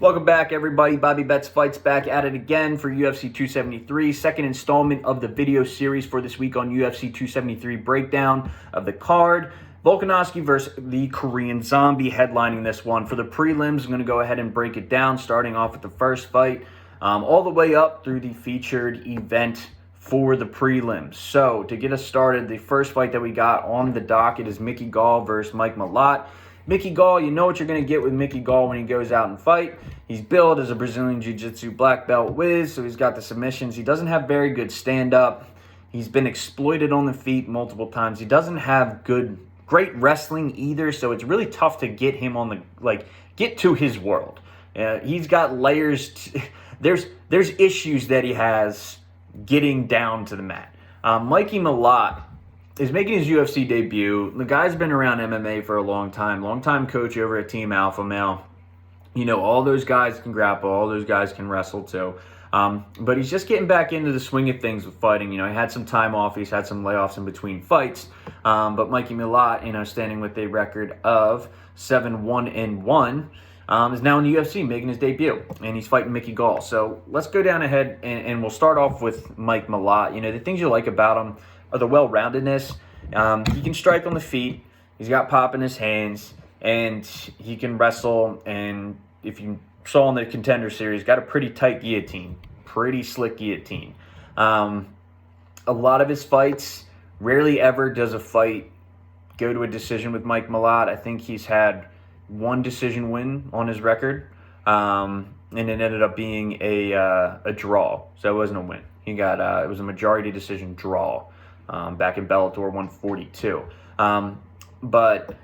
Welcome back, everybody. Bobby Betts Fights back at it again for UFC 273, second installment of the video series for this week on UFC 273 breakdown of the card. Volkanovski versus the Korean Zombie headlining this one. For the prelims, I'm going to go ahead and break it down, starting off with the first fight, all the way up through the featured event for the prelims. So, to get us started, the first fight that we got on the docket is Mickey Gall versus Mike Malott. Mickey Gall, you know what you're going to get with Mickey Gall when he goes out and fight. He's billed as a Brazilian Jiu-Jitsu black belt whiz, so he's got the submissions. He doesn't have very good stand-up. He's been exploited on the feet multiple times. He doesn't have great wrestling either, so it's really tough to get him on the, get to his world. He's got layers. There's issues that he has getting down to the mat. Mikey Malott is making his UFC debut. The guy's been around MMA for a long time coach over at Team Alpha Male. You know, all those guys can grapple, all those guys can wrestle too. But he's just getting back into the swing of things with fighting. You know, he had some time off, he's had some layoffs in between fights. But Mikey Malott, you know, standing with a record of 7-1-1, is now in the UFC making his debut, and he's fighting Mickey Gall. So let's go down ahead and we'll start off with Mike Malott. You know, the things you like about him are the well-roundedness. He can strike on the feet. He's got pop in his hands, and he can wrestle. And if you saw in the Contender Series, got a pretty tight guillotine, pretty slick guillotine. A lot of his fights, rarely ever does a fight go to a decision with Mike Malott. I think he's had one decision win on his record, and it ended up being a draw. So it wasn't a win. He got it was a majority decision draw. Back in Bellator 142. But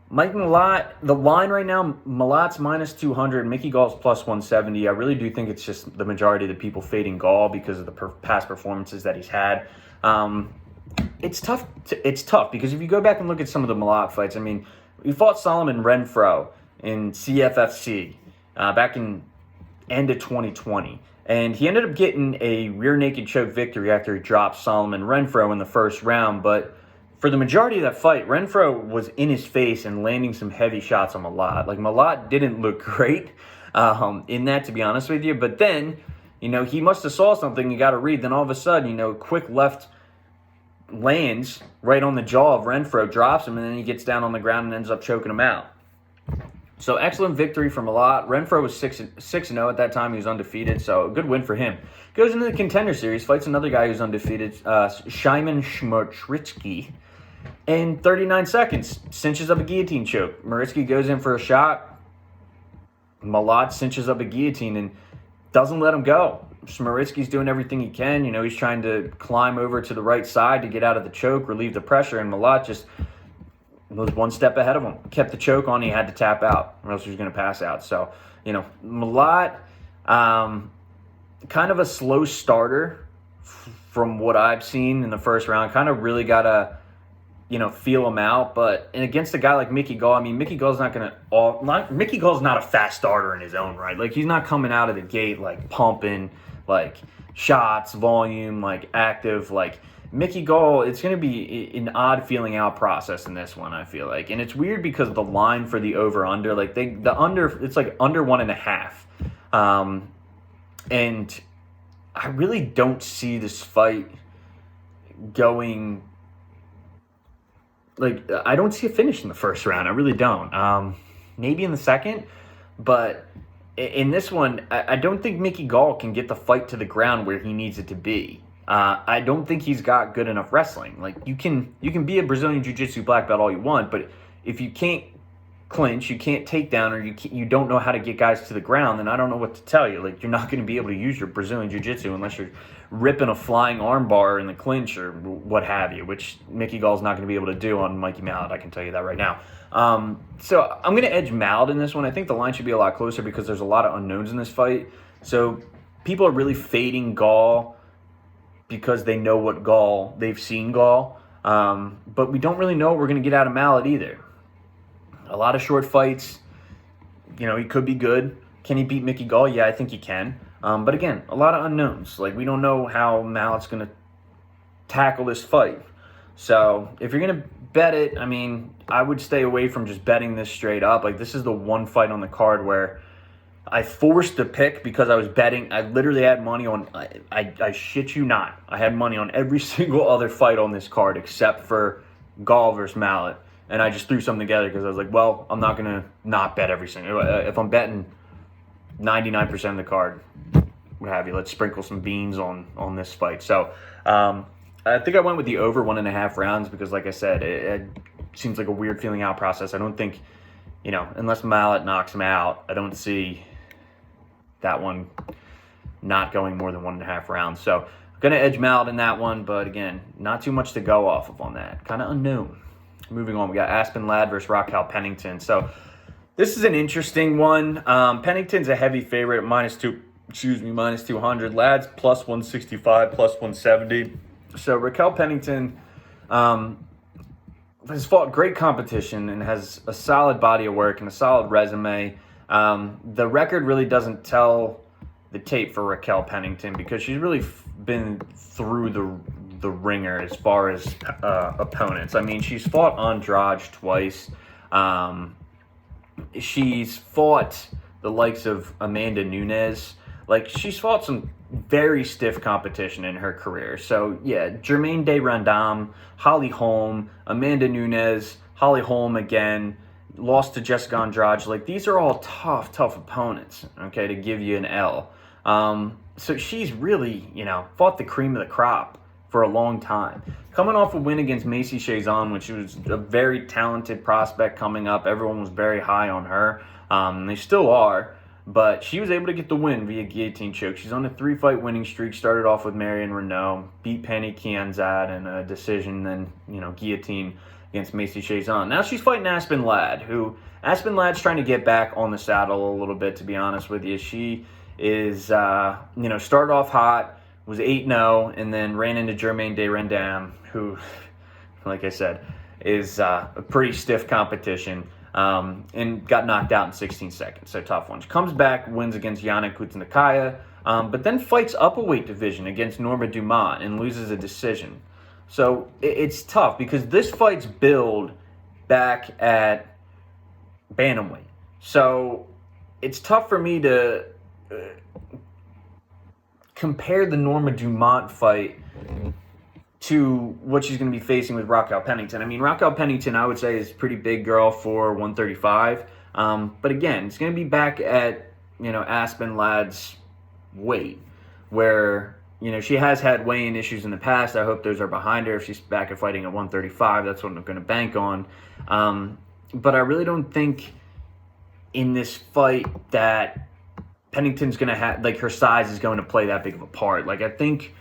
Mike Malott, the line right now, Malott's minus 200, Mickey Gall's plus 170. I really do think it's just the majority of the people fading Gall because of the past performances that he's had. It's tough because if you go back and look at some of the Malott fights, I mean, he fought Solomon Renfro in CFFC back in end of 2020. And he ended up getting a rear naked choke victory after he dropped Solomon Renfro in the first round. But for the majority of that fight, Renfro was in his face and landing some heavy shots on Malott. Like, Malott didn't look great in that, to be honest with you. But then, you know, he must have saw something you got to read. Then all of a sudden, you know, quick left lands right on the jaw of Renfro, drops him, and then he gets down on the ground and ends up choking him out. So excellent victory from Malott. Renfro was 6-0 at that time. He was undefeated, so a good win for him. Goes into the Contender Series, fights another guy who's undefeated, Szymon Szmorczycki, in 39 seconds. Cinches up a guillotine choke. Szmorczycki goes in for a shot. Malott cinches up a guillotine and doesn't let him go. Szmorczycki's doing everything he can. You know, he's trying to climb over to the right side to get out of the choke, relieve the pressure, and Malott just was one step ahead of him. Kept the choke on, he had to tap out, or else he was going to pass out. So, you know, Malott, kind of a slow starter from what I've seen in the first round. Kind of really got to, you know, feel him out. But and against a guy like Mickey Gall, I mean, Mickey Gall's not a fast starter in his own right. Like, he's not coming out of the gate, like, pumping, like, shots, volume, like, active, like, Mickey Gall, it's going to be an odd feeling out process in this one, I feel like. And it's weird because the line for the over-under, like the under, it's like under 1.5. And I really don't see this fight going, like, I don't see a finish in the first round. I really don't. Maybe in the second, but in this one, I don't think Mickey Gall can get the fight to the ground where he needs it to be. I don't think he's got good enough wrestling. Like, you can be a Brazilian Jiu-Jitsu black belt all you want, but if you can't clinch, you can't take down, or you don't know how to get guys to the ground, then I don't know what to tell you. Like, you're not going to be able to use your Brazilian Jiu-Jitsu unless you're ripping a flying arm bar in the clinch or what have you, which Mickey Gall's not going to be able to do on Mikey Malott, I can tell you that right now. So I'm going to edge Malott in this one. I think the line should be a lot closer because there's a lot of unknowns in this fight. So people are really fading Gall because they know what Gall, they've seen Gall. But we don't really know what we're going to get out of Malott either. A lot of short fights. You know, he could be good. Can he beat Mickey Gall? Yeah, I think he can. But again, a lot of unknowns. Like, we don't know how Malott's going to tackle this fight. So if you're going to bet it, I mean, I would stay away from just betting this straight up. Like, this is the one fight on the card where I forced the pick because I was betting. I literally had money on, I shit you not, I had money on every single other fight on this card except for Gall versus Malott. And I just threw something together because I was like, well, I'm not going to not bet every single. If I'm betting 99% of the card, what have you, let's sprinkle some beans on this fight. So I think I went with the over 1.5 rounds because, like I said, it seems like a weird feeling out process. I don't think, unless Malott knocks him out, I don't see that one not going more than 1.5 rounds. So I'm going to edge Malott in that one, but again, not too much to go off of on that. Kind of unknown. Moving on, we got Aspen Ladd versus Raquel Pennington. So this is an interesting one. Pennington's a heavy favorite at minus 200. Ladd's plus 165, plus 170. So Raquel Pennington has fought great competition and has a solid body of work and a solid resume. The record really doesn't tell the tape for Raquel Pennington because she's really been through the ringer as far as opponents. I mean, she's fought Andrade twice. She's fought the likes of Amanda Nunes. Like, she's fought some very stiff competition in her career. So, yeah, Germaine de Randam, Holly Holm, Amanda Nunes, Holly Holm again, lost to Jessica Andrade. Like, these are all tough opponents, okay, to give you an L. So she's really, fought the cream of the crop for a long time. Coming off a win against Macy Chiasson, which was a very talented prospect coming up. Everyone was very high on her. They still are. But she was able to get the win via guillotine choke. She's on a 3-fight winning streak. Started off with Marion Renault, beat Penny Kianzad in a decision, then guillotine against Macy Chiasson. Now she's fighting Aspen Ladd, who Aspen Ladd's trying to get back on the saddle a little bit. To be honest with you, she is started off hot, was 8-0, and then ran into Germaine de Randam, who, like I said, is a pretty stiff competition. And got knocked out in 16 seconds, so tough one. She comes back, wins against Yana Kuznakaya, but then fights up a weight division against Norma Dumont and loses a decision. So it's tough because this fight's billed back at bantamweight. So it's tough for me to compare the Norma Dumont fight to what she's going to be facing with Raquel Pennington. I mean, Raquel Pennington, I would say, is a pretty big girl for 135. But again, it's going to be back at, Aspen Ladd's weight, where, she has had weigh-in issues in the past. I hope those are behind her. If she's back at fighting at 135, that's what I'm going to bank on. But I really don't think in this fight that Pennington's going to have, her size is going to play that big of a part. I think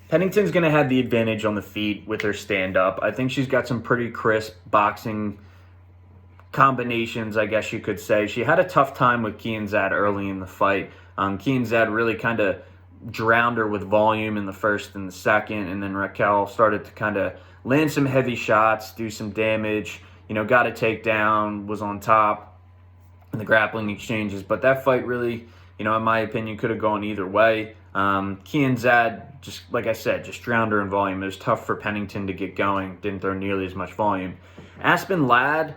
Pennington's going to have the advantage on the feet with her stand-up. I think she's got some pretty crisp boxing combinations, I guess you could say. She had a tough time with Kianzad early in the fight. Kianzad really kind of drowned her with volume in the first and the second, and then Raquel started to kind of land some heavy shots, do some damage, got a takedown, was on top in the grappling exchanges. But that fight really, in my opinion, could have gone either way. Kianzad, just like I said, just drowned her in volume. It was tough for Pennington to get going. Didn't throw nearly as much volume. Aspen Ladd,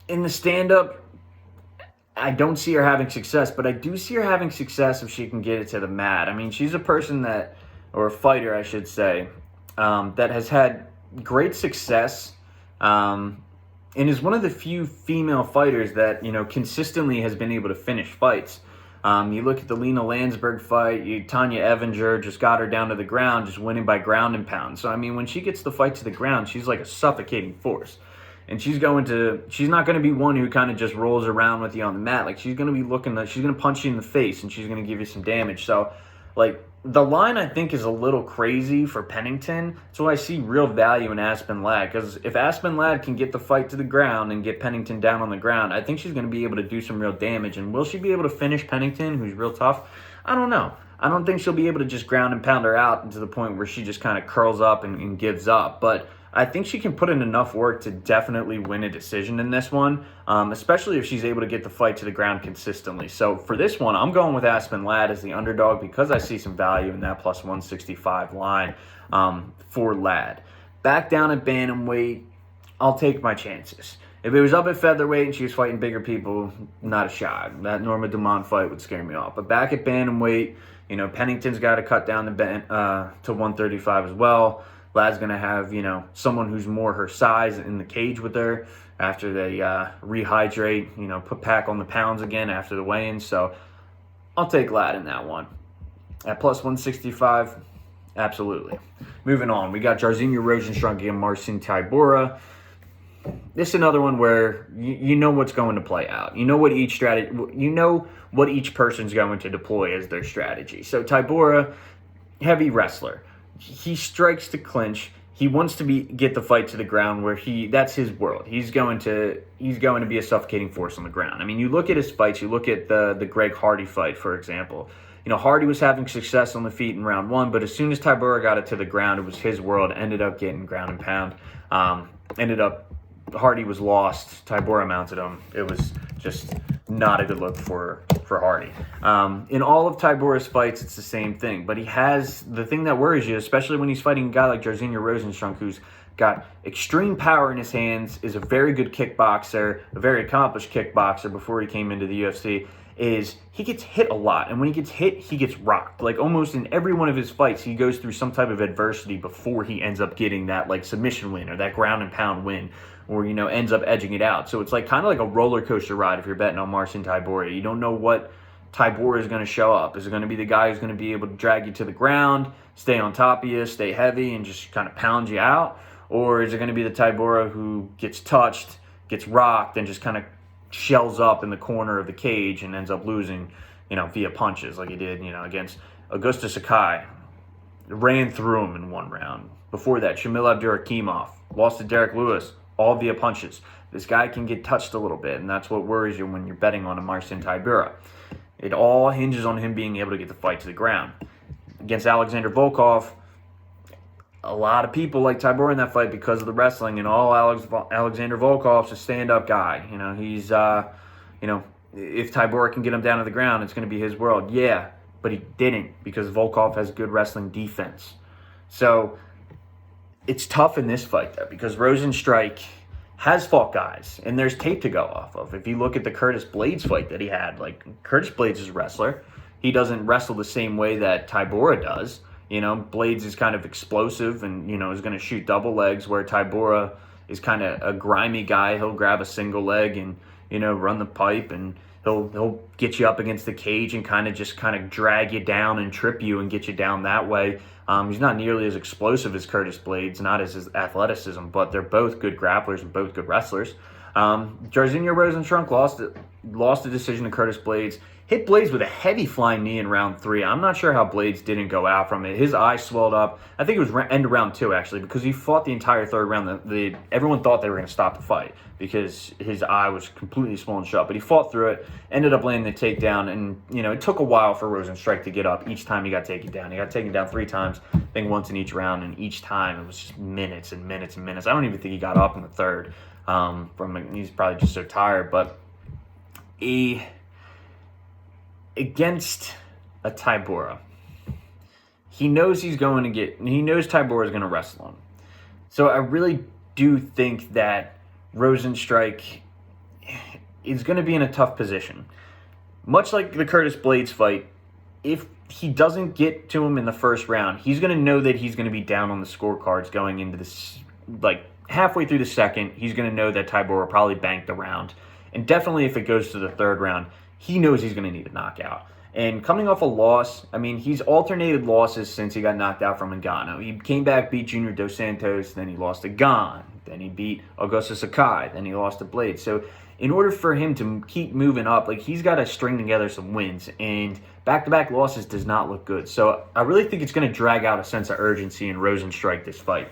in the stand-up, I don't see her having success, but I do see her having success if she can get it to the mat. I mean, she's a person or a fighter, I should say, that has had great success, and is one of the few female fighters that, consistently has been able to finish fights. You look at the Lena Landsberg fight, Tanya Evinger just got her down to the ground, just winning by ground and pound. So, I mean, when she gets the fight to the ground, she's like a suffocating force. And she's not going to be one who kind of just rolls around with you on the mat. She's going to be she's going to punch you in the face and she's going to give you some damage. So, the line, I think, is a little crazy for Pennington. So I see real value in Aspen Ladd. Because if Aspen Ladd can get the fight to the ground and get Pennington down on the ground, I think she's going to be able to do some real damage. And will she be able to finish Pennington, who's real tough? I don't know. I don't think she'll be able to just ground and pound her out to the point where she just kind of curls up and gives up. But I think she can put in enough work to definitely win a decision in this one, especially if she's able to get the fight to the ground consistently. So for this one, I'm going with Aspen Ladd as the underdog because I see some value in that plus 165 line for Ladd. Back down at bantamweight, I'll take my chances. If it was up at featherweight and she was fighting bigger people, not a shot. That Norma Dumont fight would scare me off. But back at bantamweight, you know, Pennington's got to cut down to 135 as well. Lad's going to have, you know, someone who's more her size in the cage with her after they rehydrate, you know, put back on the pounds again after the weigh-in. So I'll take Lad in that one. At plus 165, absolutely. Moving on, we got Jairzinho Rozenstruik against Marcin Tybura. This is another one where you know what's going to play out. You know what each person's going to deploy as their strategy. So Tybura, heavy wrestler. He strikes to clinch. He wants to get the fight to the ground where that's his world. He's going to be a suffocating force on the ground. I mean, you look at his fights, you look at the Greg Hardy fight, for example. You know, Hardy was having success on the feet in round 1, but as soon as Tybura got it to the ground, it was his world. Ended up getting ground and pound. Hardy was lost. Tybura mounted him. It was just not a good look for Hardy. In all of Tybura's fights, it's the same thing. But he has the thing that worries you, especially when he's fighting a guy like Jairzinho Rozenstruik, who's got extreme power in his hands, is a very good kickboxer, a very accomplished kickboxer before he came into the UFC, is he gets hit a lot. And when he gets hit, he gets rocked. Like almost in every one of his fights, he goes through some type of adversity before he ends up getting that like submission win or that ground and pound win, or, you know, ends up edging it out. So it's like kind of like a roller coaster ride if you're betting on Marcin Tybura. You don't know what Tybura is going to show up. Is it going to be the guy who's going to be able to drag you to the ground, stay on top of you, stay heavy, and just kind of pound you out? Or is it going to be the Tybura who gets touched, gets rocked, and just kind of shells up in the corner of the cage and ends up losing, you know, via punches like he did, you know, against Augusto Sakai. Ran through him in one round. Before that, Shamil Abdurakhimov lost to Derek Lewis, all via punches. This guy can get touched a little bit, and that's what worries you when you're betting on a Marcin Tybura. It all hinges on him being able to get the fight to the ground. Against Alexander Volkov, a lot of people like Tybura in that fight because of the wrestling, and all Alexander Volkov's a stand-up guy. You know, he's, you know, if Tybura can get him down to the ground, it's going to be his world. Yeah, but he didn't because Volkov has good wrestling defense. So it's tough in this fight, though, because Rozenstruik has fought guys, and there's tape to go off of. If you look at the Curtis Blaydes fight that he had, like, Curtis Blaydes is a wrestler. He doesn't wrestle the same way that Tybura does. You know, Blaydes is kind of explosive and, you know, is going to shoot double legs, where Tybura is kind of a grimy guy. He'll grab a single leg and, you know, run the pipe, and he'll get you up against the cage and kind of drag you down and trip you and get you down that way. He's not nearly as explosive as Curtis Blaydes, not as his athleticism, but they're both good grapplers and both good wrestlers. Jairzinho Rozenstruik lost the decision to Curtis Blaydes. Hit Blaydes with a heavy flying knee in round 3. I'm not sure how Blaydes didn't go out from it. His eye swelled up. I think it was end of round 2, actually, because he fought the entire third round. Everyone thought they were going to stop the fight because his eye was completely swollen shut. But he fought through it, ended up landing the takedown, and, you know, it took a while for Rozenstruik to get up each time he got taken down. He got taken down 3 times, I think once in each round, and each time it was just minutes and minutes and minutes. I don't even think he got up in the third. He's probably just so tired. But against a Tybura, he knows Tybura is going to wrestle him. So I really do think that Rozenstruik is going to be in a tough position. Much like the Curtis Blaydes fight, if he doesn't get to him in the first round, he's going to know that he's going to be down on the scorecards going into this, like, halfway through the second. He's going to know that Tybura probably banked the round. And definitely if it goes to the third round, he knows he's going to need a knockout. And coming off a loss, I mean, he's alternated losses since he got knocked out from Ngannou. He came back, beat Junior Dos Santos, then he lost to Gall, then he beat Augusto Sakai, then he lost to Blaydes. So in order for him to keep moving up, like, he's got to string together some wins. And back-to-back losses does not look good. So I really think it's going to drag out a sense of urgency in Rozenstruik this fight.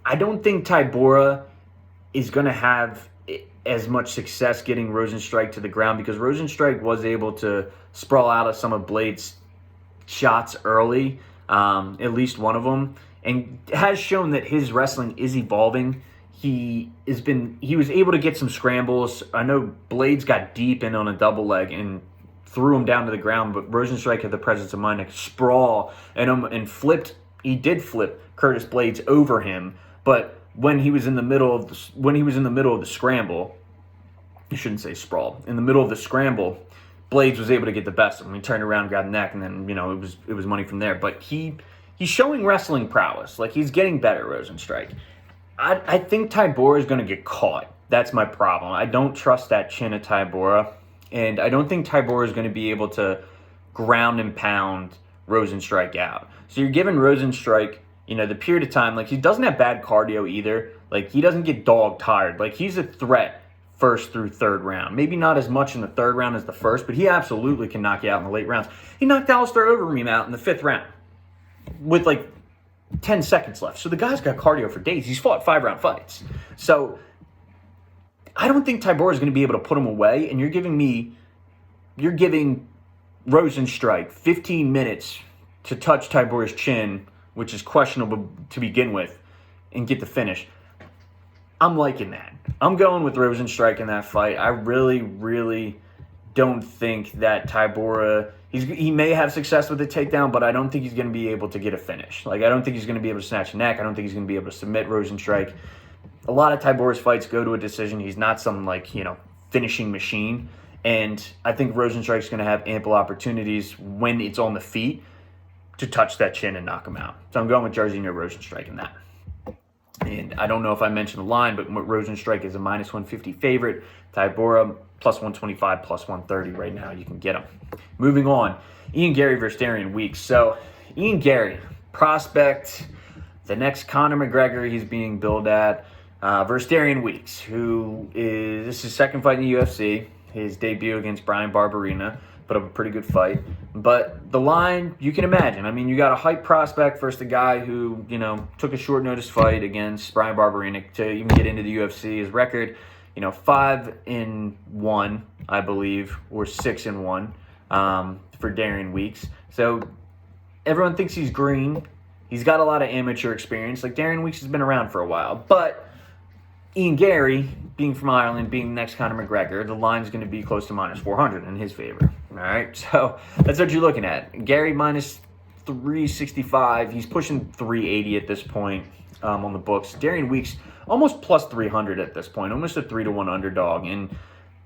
I don't think Tybura is going to have as much success getting Rozenstruik to the ground, because Rozenstruik was able to sprawl out of some of Blaydes' shots early, at least one of them, and has shown that his wrestling is evolving. He was able to get some scrambles. I know Blaydes got deep in on a double leg and threw him down to the ground, but Rozenstruik had the presence of mind to sprawl and flipped. He did flip Curtis Blaydes over him, but when he was in the middle of the scramble, you shouldn't say sprawl, in the middle of the scramble, Blades was able to get the best of him. He turned around, grabbed the neck, and then, it was money from there. But he's showing wrestling prowess. Like, he's getting better, Rozenstruik. I think Tybura is going to get caught. That's my problem. I don't trust that chin of Tybura, and I don't think Tybura is going to be able to ground and pound Rozenstruik out. So you're giving Rozenstruik, the period of time, like, he doesn't have bad cardio either. Like, he doesn't get dog tired. Like, he's a threat first through third round. Maybe not as much in the third round as the first, but he absolutely can knock you out in the late rounds. He knocked Alistair Overeem out in the 5th round with like 10 seconds left. So the guy's got cardio for days. He's fought 5-round fights. So I don't think Tybura is going to be able to put him away, and you're giving Rozenstruik 15 minutes to touch Tybura's chin, which is questionable to begin with, and get the finish. I'm liking that. I'm going with Rozenstruik in that fight. I really, really don't think that Tybura, he may have success with the takedown, but I don't think he's going to be able to get a finish. Like, I don't think he's going to be able to snatch a neck. I don't think he's going to be able to submit Rozenstruik. A lot of Tybura's fights go to a decision. He's not some, finishing machine. And I think Rozenstruik's going to have ample opportunities when it's on the feet to touch that chin and knock him out. So I'm going with Jairzinho Rozenstruik in that. And I don't know if I mentioned the line, but Rozenstruik is a -150 favorite. Tybura, +125, +130 right now. You can get him. Moving on, Ian Gary versus Darian Weeks. So Ian Gary, prospect, the next Conor McGregor he's being billed at, versus Darian Weeks, this is his second fight in the UFC. His debut against Brian Barberena. Put up a pretty good fight. But the line, you can imagine. I mean, you got a hype prospect versus the guy who, took a short notice fight against Brian Barberena to even get into the UFC. His record, 5-1, I believe, or 6-1 for Darian Weeks. So everyone thinks he's green. He's got a lot of amateur experience. Like, Darian Weeks has been around for a while. But Ian Gary, being from Ireland, being the next Conor McGregor, the line's going to be close to -400 in his favor. All right, so that's what you're looking at. Gary -365. He's pushing 380 at this point on the books. Darian Weeks almost +300 at this point, almost a 3-1 underdog. And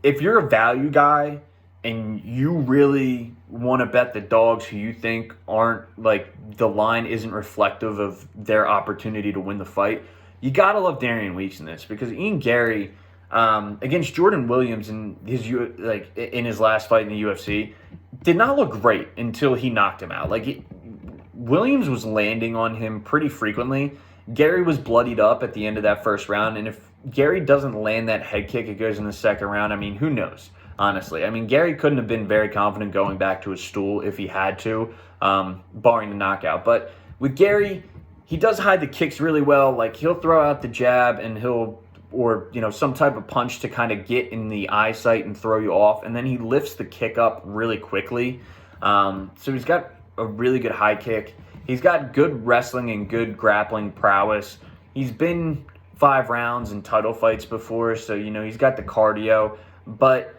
if you're a value guy and you really want to bet the dogs who you think aren't, the line isn't reflective of their opportunity to win the fight, you got to love Darian Weeks in this, because Ian Gary, against Jordan Williams in his last fight in the UFC, did not look great until he knocked him out. Williams was landing on him pretty frequently. Gary was bloodied up at the end of that first round, and if Gary doesn't land that head kick, it goes in the second round. I mean, who knows, honestly. I mean, Gary couldn't have been very confident going back to his stool if he had to, barring the knockout. But with Gary, he does hide the kicks really well. Like, he'll throw out the jab and some type of punch to kind of get in the eyesight and throw you off. And then he lifts the kick up really quickly. So he's got a really good high kick. He's got good wrestling and good grappling prowess. He's been 5 rounds in title fights before, so, he's got the cardio. But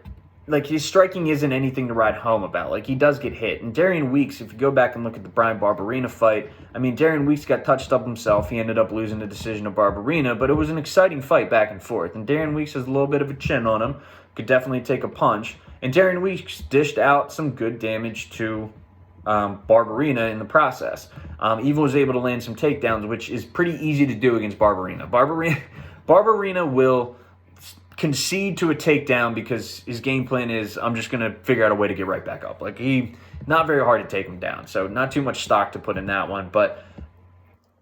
his striking isn't anything to write home about. He does get hit. And Darian Weeks, if you go back and look at the Brian Barberena fight, I mean, Darian Weeks got touched up himself. He ended up losing the decision to Barberena, but it was an exciting fight back and forth. And Darian Weeks has a little bit of a chin on him, could definitely take a punch. And Darian Weeks dished out some good damage to Barberena in the process. Evil was able to land some takedowns, which is pretty easy to do against Barberena. Barberena will concede to a takedown because his game plan is, I'm just going to figure out a way to get right back up. Not very hard to take him down, so not too much stock to put in that one. But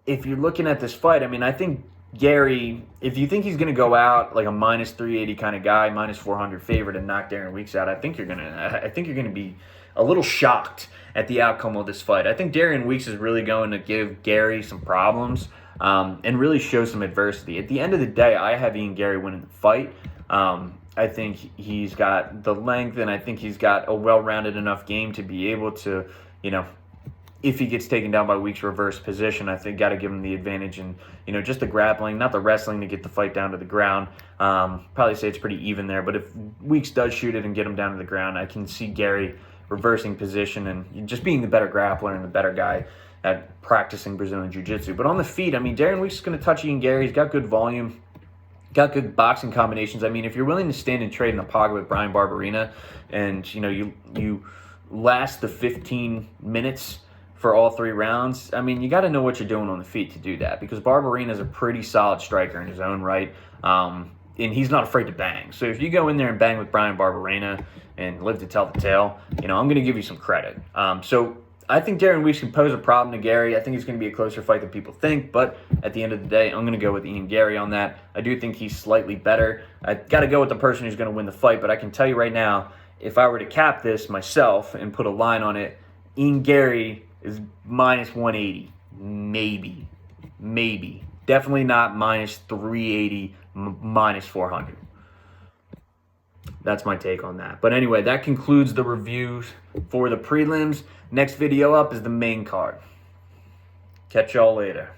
if you're looking at this fight, I mean, I think Gary, if you think he's going to go out like a -380 kind of guy, -400 favorite, and knock Darian Weeks out, I think you're going to be a little shocked at the outcome of this fight. I think Darian Weeks is really going to give Gary some problems and really show some adversity. At the end of the day, I have Ian Gary winning the fight. I think he's got the length, and I think he's got a well-rounded enough game to be able to, if he gets taken down by Weeks' reverse position, I think got to give him the advantage in, just the grappling, not the wrestling to get the fight down to the ground. Probably say it's pretty even there, but if Weeks does shoot it and get him down to the ground, I can see Gary reversing position and just being the better grappler and the better guy at practicing Brazilian Jiu-Jitsu. But on the feet, I mean, Darren Weeks is going to touch Ian Gary. He's got good volume, got good boxing combinations. I mean, if you're willing to stand and trade in the pocket with Bryan Barberena, and you last the 15 minutes for all 3 rounds, I mean, you got to know what you're doing on the feet to do that, because Barberena is a pretty solid striker in his own right, and he's not afraid to bang. So if you go in there and bang with Bryan Barberena and live to tell the tale, I'm going to give you some credit. So I think Darren Weeks can pose a problem to Gary. I think it's going to be a closer fight than people think, but at the end of the day, I'm going to go with Ian Gary on that. I do think he's slightly better. I got to go with the person who's going to win the fight, but I can tell you right now, if I were to cap this myself and put a line on it, Ian Gary is minus 180. Maybe. Definitely not minus 380, minus 400. That's my take on that. But anyway, that concludes the reviews for the prelims. Next video up is the main card. Catch y'all later.